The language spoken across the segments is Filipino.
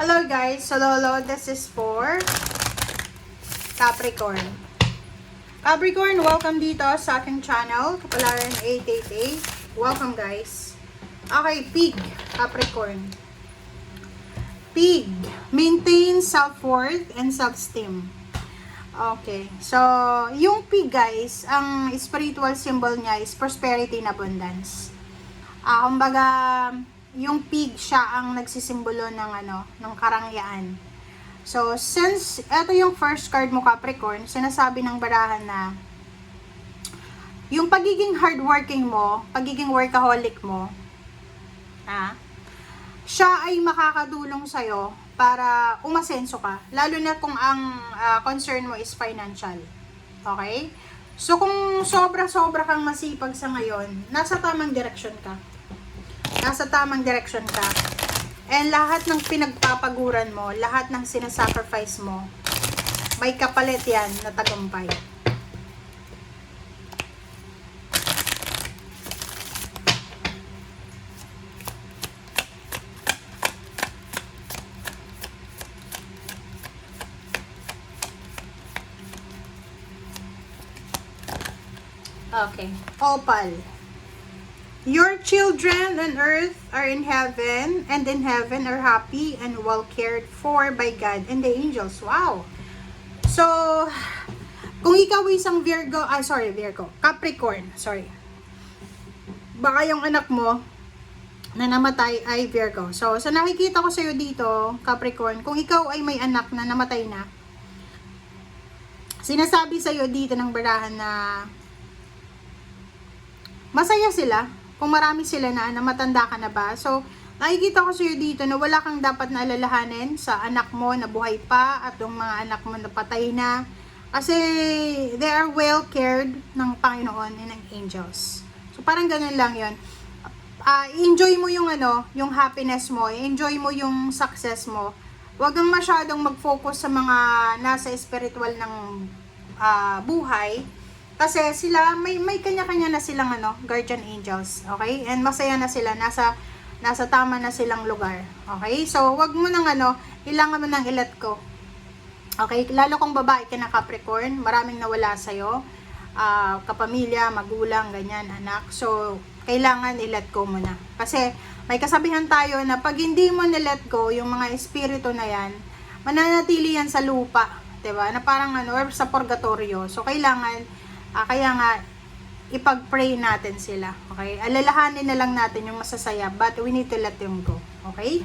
Hello guys, so Lolo, this is for Capricorn. Capricorn, welcome dito sa aking channel, Kapalaran 888. Welcome guys. Okay, Pig, Capricorn. Pig, maintain self-worth and self-esteem. Okay, so yung Pig guys, ang spiritual symbol niya is prosperity and abundance. Kumbaga, yung pig siya ang nagsisimbolo ng karangyaan. So, since ito yung first card mo Capricorn, sinasabi ng barahan na yung pagiging hardworking mo, pagiging workaholic mo, siya ay makakatulong sa'yo para umasenso ka. Lalo na kung ang concern mo is financial. Okay? So, kung sobra-sobra kang masipag sa ngayon, nasa tamang direction ka. Nasa tamang direction ka. And lahat ng pinagpapaguran mo, lahat ng sinasacrifice mo, may kapalit yan na tagumpay. Okay. Opal. Your children on earth are in heaven, and in heaven are happy and well cared for by God and the angels. Wow! So, kung ikaw isang Capricorn, sorry. Baka yung anak mo na namatay ay Virgo. So, sa nakikita ko sa'yo dito, Capricorn, kung ikaw ay may anak na namatay na, sinasabi sa'yo dito ng barahan na masaya sila. Kung marami sila na matanda ka na ba. So, nakikita ko sa'yo dito na wala kang dapat na alalahanin sa anak mo na buhay pa at yung mga anak mo na patay na. Kasi, they are well cared ng Panginoon and ng angels. So, parang ganun lang yun. Enjoy mo yung yung happiness mo. Enjoy mo yung success mo. Huwag kang masyadong mag-focus sa mga nasa spiritual ng buhay. Kasi sila, may kanya-kanya na silang guardian angels, okay? And masaya na sila, nasa tama na silang lugar, okay? So, wag mo nang kailangan mo nang i-let go. Okay? Lalo kung babae ka na Capricorn, maraming nawala sa'yo, kapamilya, magulang, ganyan, anak. So, kailangan i-let go mo na. Kasi, may kasabihan tayo na pag hindi mo ni-let go, yung mga espiritu na yan, mananatili yan sa lupa, diba? Na parang or sa purgatorio. So, kailangan kaya nga, ipag-pray natin sila. Okay? Alalahanin na lang natin yung masasaya, but we need to let them go. Okay?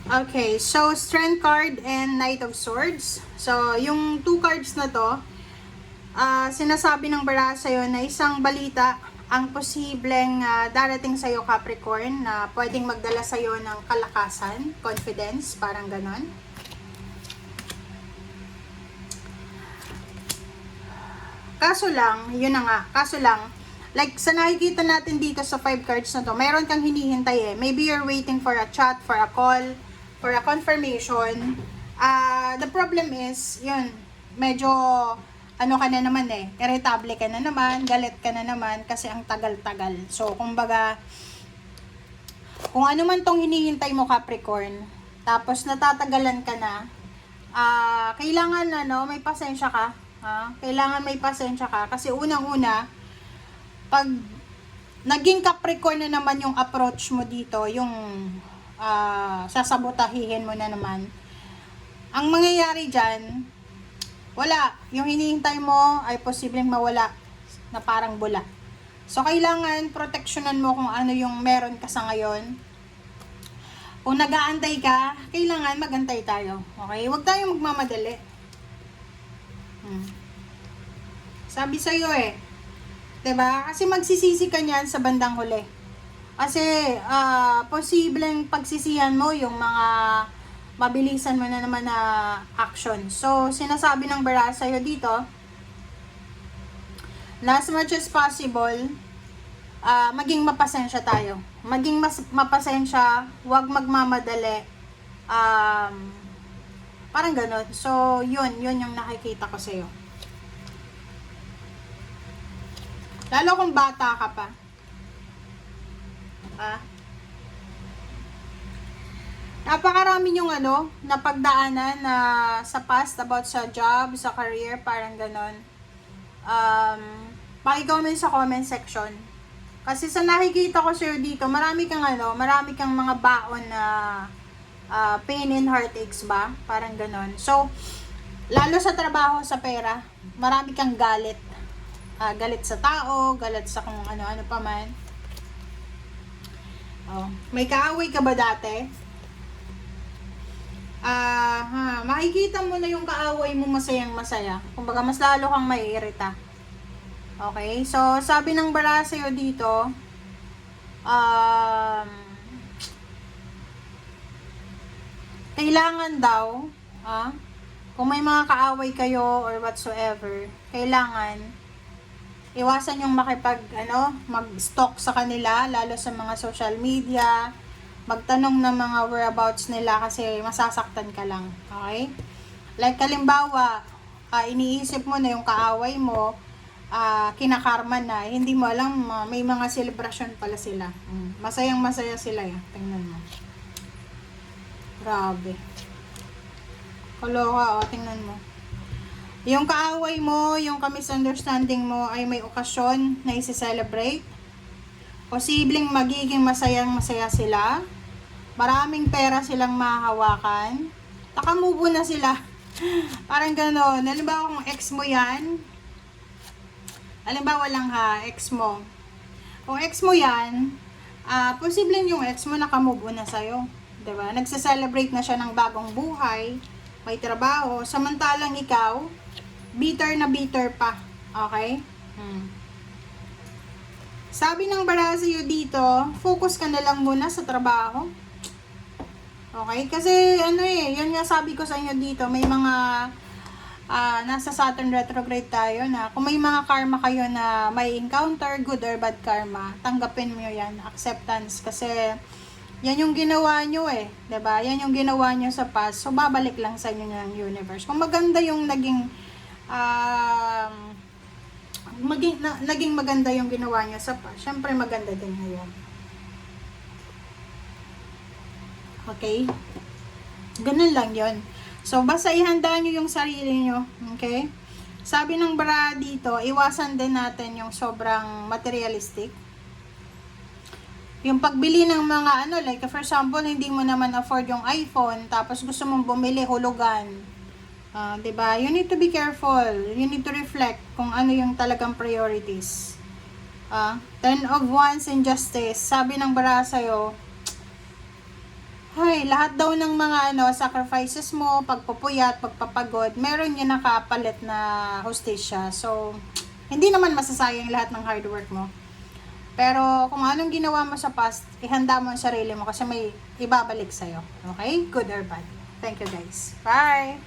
Okay, so Strength card and Knight of Swords. So, yung two cards na to, sinasabi ng baraha sa'yo na isang balita ang posibleng darating sa'yo Capricorn na pwedeng magdala sa'yo ng kalakasan, confidence, parang ganon. Kaso lang, like sa nakikita natin dito sa 5 cards na to, mayroon kang hinihintay eh. Maybe you're waiting for a chat, for a call, for a confirmation. The problem is, yun, medyo, ka na naman irritable ka na naman, galit ka na naman, kasi ang tagal-tagal. So, kumbaga, kung ano man tong hinihintay mo Capricorn, tapos natatagalan ka na, kailangan, may pasensya ka. Kailangan may pasensya ka, kasi unang-una, pag naging Capricorn na naman yung approach mo dito, yung sasabotahihin mo na naman, ang mangyayari dyan, wala. Yung hinihintay mo ay posibleng mawala na parang bula. So, kailangan proteksyonan mo kung ano yung meron ka sa ngayon. Kung nag-aantay ka, kailangan magantay tayo. Okay? Huwag tayong magmamadali. Sabi sa'yo diba? Kasi magsisisi ka niyan sa bandang huli. Kasi, posibleng pagsisihan mo yung mga mabilisan mo na naman na action. So, sinasabi ng baraha sa'yo dito, na as much as possible, maging mapasensya tayo. Maging mapasensya, huwag magmamadali. Parang ganun. So, yun yung nakikita ko sa'yo. Lalo kung bata ka pa. Napakarami yung napagdaanan na sa past about sa job, sa career, parang ganon. Paki-comment sa comment section. Kasi sa nakikita ko sa'yo dito, marami kang mga baon na pain and heartaches ba? Parang ganon. So, lalo sa trabaho, sa pera, marami kang galit. Galit sa tao, galit sa kung ano-ano pa man. May kaaway ka ba dati? Makikita mo na yung kaaway mo masayang-masaya. Kumbaga, mas lalo kang maiirita. Okay? So, sabi ng bara sa'yo dito, kailangan daw, kung may mga kaaway kayo or whatsoever, kailangan iwasan yung mag-stalk sa kanila, lalo sa mga social media, magtanong ng mga whereabouts nila kasi masasaktan ka lang. Okay? Like, kalimbawa, iniisip mo na yung kaaway mo, kinakarma na, hindi mo alam, may mga celebration pala sila. Masayang masaya sila yan. Tingnan mo. Grabe. Kaloka, tingnan mo. Yung kaaway mo, yung misunderstanding mo ay may okasyon na isi-celebrate. Posibleng magiging masayang-masaya sila. Maraming pera silang mahahawakan. Nakamubo na sila. Parang gano'n. Halimbawa kung ex mo yan. Halimbawa lang ex mo. Kung ex mo yan, posibleng yung ex mo nakamove na sa'yo. Diba? Nagsa-celebrate na siya ng bagong buhay. May trabaho. Samantalang ikaw, bitter na bitter pa. Okay? Sabi ng bara sa'yo dito, focus ka na lang muna sa trabaho. Okay? Kasi, yun nga sabi ko sa inyo dito, may mga, nasa Saturn retrograde tayo na, kung may mga karma kayo na may encounter, good or bad karma, tanggapin mo yan, acceptance, kasi, yan yung ginawa nyo diba? Yan yung ginawa nyo sa past, so babalik lang sa inyo ng universe. Kung maganda yung naging maganda yung ginawa nyo sa past, syempre maganda din ngayon. Okay? Ganun lang yon. So, basta ihanda nyo yung sarili nyo. Okay? Sabi ng bara dito, iwasan din natin yung sobrang materialistic. Yung pagbili ng mga like for example, hindi mo naman afford yung iPhone, tapos gusto mong bumili hulugan. Diba? You need to be careful. You need to reflect kung ano yung talagang priorities. 10 of Wands injustice. Sabi ng bara sa'yo, lahat daw ng mga sacrifices mo, pagpupuyat, pagpapagod, meron yun nakapalit na hostisya. So, hindi naman masasayang lahat ng hard work mo. Pero, kung anong ginawa mo sa past, ihanda mo ang sarili mo kasi may ibabalik sa'yo. Okay? Good or bad. Thank you guys. Bye!